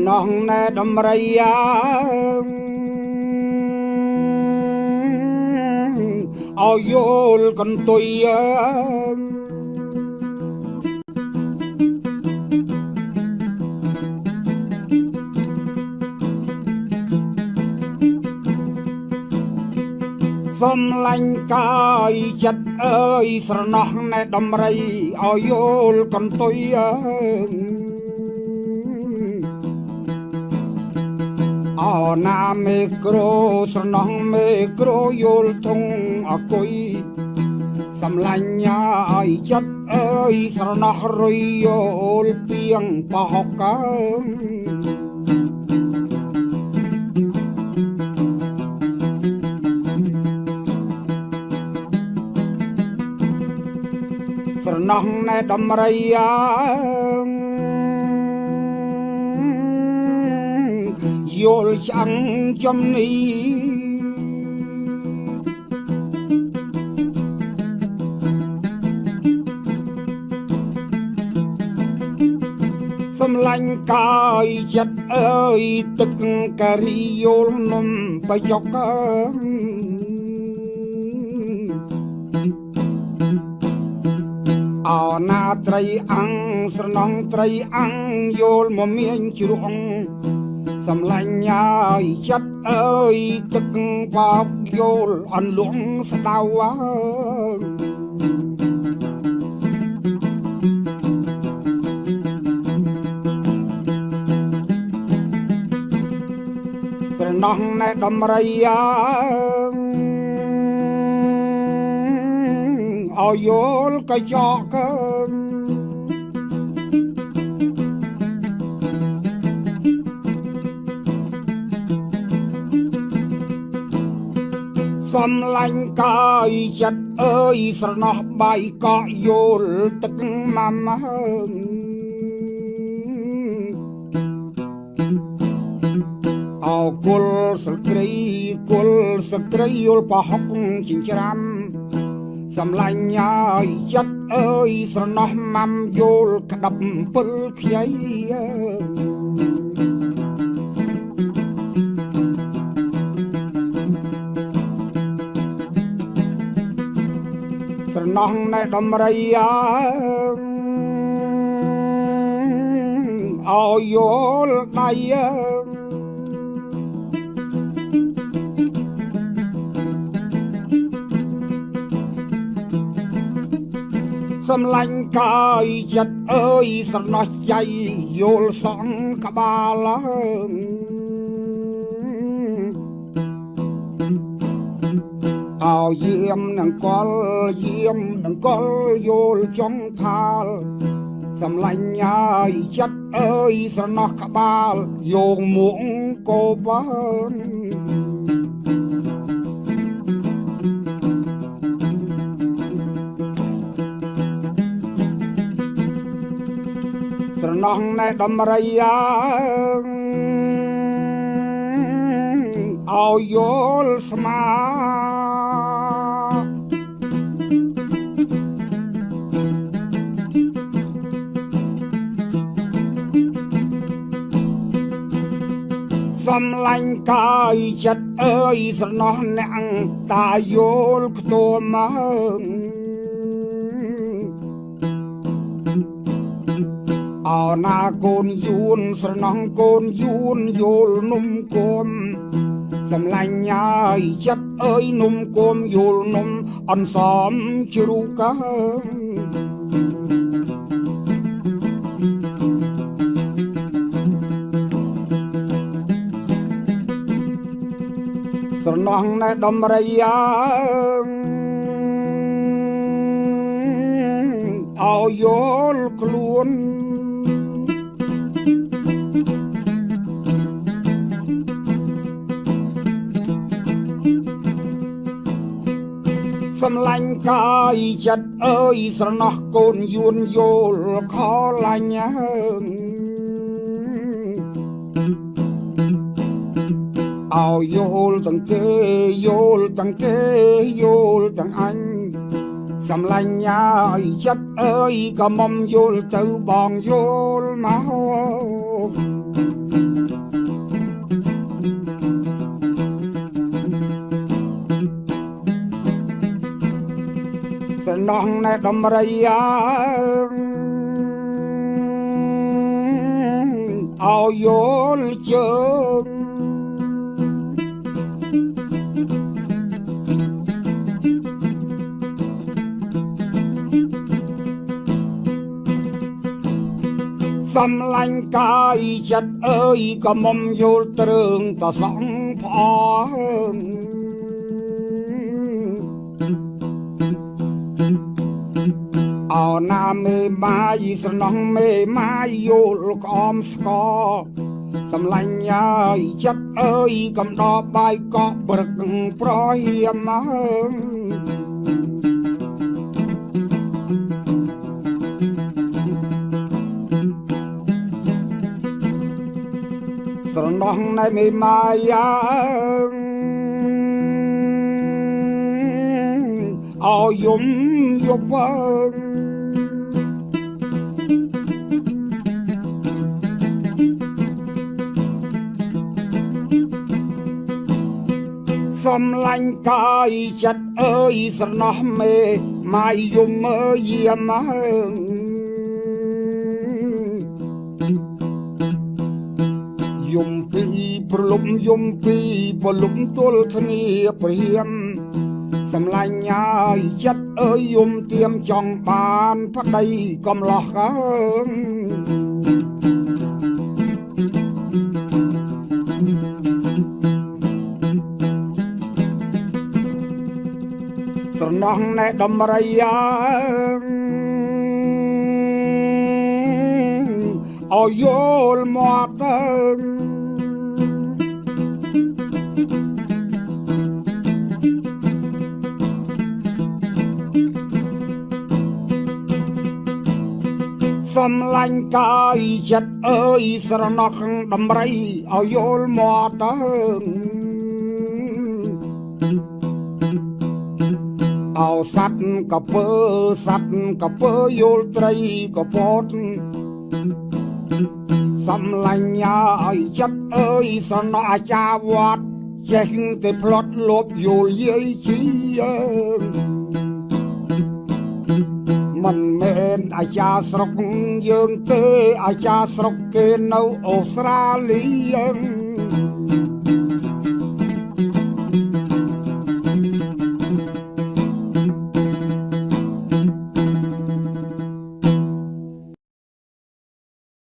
ណោះណែដំរីឲ្យយល់កន្ទុយសំឡាញ់កាយចិត្តអើយស្រណោះណែដំរីឲ្យយល់កន្ទុយអណាមេក្រូស្រណោះមេក្រូយល់ធំអគុយសំឡាញ់ឲ្យចិត្តអើយស្រណោះរុយយល់ពីងបោះកើស្រណោះណែដំរីយល់ឆ្អឹងចំនេះសំឡាញ់កាយចិត្តអើយទឹកការីយល់នំបយកអណាត្រីអង្គស្រណងត្រីអង្គយល់មកមានជ្រងសំឡាញ់ឲ្យចិត្តអើយទឹកបោកយល់អន្លង់ស្ដៅស្រណោះណែដំរីឲ្យយល់កញ្ចក់សំឡាញ់កាយចិត្តអើយស្រណោះបាយកក់យល់ទឹកម៉ាំអោគុលសក្រីគុលសក្រីយល់បោះចិញ្ច្រាំសំឡាញ់ឲ្យចិត្តអើយស្រណោះម៉ាំយល់ក្តាប់ពិលខ្ញីស្រណោះណែដំរីឲ្យយល់ដៃសំឡាញ់កាយចិត្តអើយស្រណោះចៃយល់សងក្បាលអោយាមនឹងកលយាមនឹងកលយល់ចង់ផាលសំឡាញ់ឲ្យចិត្តអើយស្រណោះក្បាលយោងមួងកោបានស្រណោះណែដំរីឲ្យយល់ស្មាសំឡាញ់កាយចិត្តអើយស្រណោះអ្នកតាយល់ខ្ទួមកអណាកូនយួនស្រណោះកូនយួនយល់នំគុំសំឡាញ់ឲ្យចិត្តអើយនំគុំយល់នំអនសំជ្រូកស្រណោះណែដំរីឲ្យយល់ខ្លួនសំឡាញ់កាយចិត្តអើយស្រណោះកូនយួនយល់ខលាញ់ឲ្យយល់ទាំងគេយល់ទាំងគេយល់ទាំងអញសំឡាញ់ឲ្យចិត្តអើយក៏មុំយល់ទៅបងយល់មក ណោះណែដំរីយ៉ាឲ្យយល់ជើងសំឡាញ់កាយចិត្តអើយក៏មុំយល់ត្រឹងក៏សងផ្អើងអោណាមេម៉ាយស្រណោះមេម៉ាយយល់ក្អមស្កសំឡាញ់យាយចិត្តអើយកំដរបាយកកព្រឹកប្រហៀមស្រណោះណែមេម៉ាយាអោយំយប់សំឡាញ់កាយចិត្តអើយស្រណោះមេម៉ាយយំអើយយាមយំពីប្រលំយំពីប្រលំទល់គ្នាព្រាមសំឡាញ់យាយចិត្តអើយយំទៀមចង់បានប្តីកំឡោះស្រណោះណែដំរីយ៉ាឲ្យយល់មកទៅសំឡាញ់កាយចិត្តអើយស្រណោះដំរីឲ្យយល់មកទៅអោសัตว์កពើសัตว์កពើយល់ត្រីកពតសំឡាញ់យាយចិត្តអើយស្រណោះអាចារ្យវត្តចេះតែផ្លត់លបយល់យាយជាមិនមែនអាចារ្យស្រុកយើងទេអាចារ្យស្រុកគេនៅអូស្ត្រាលី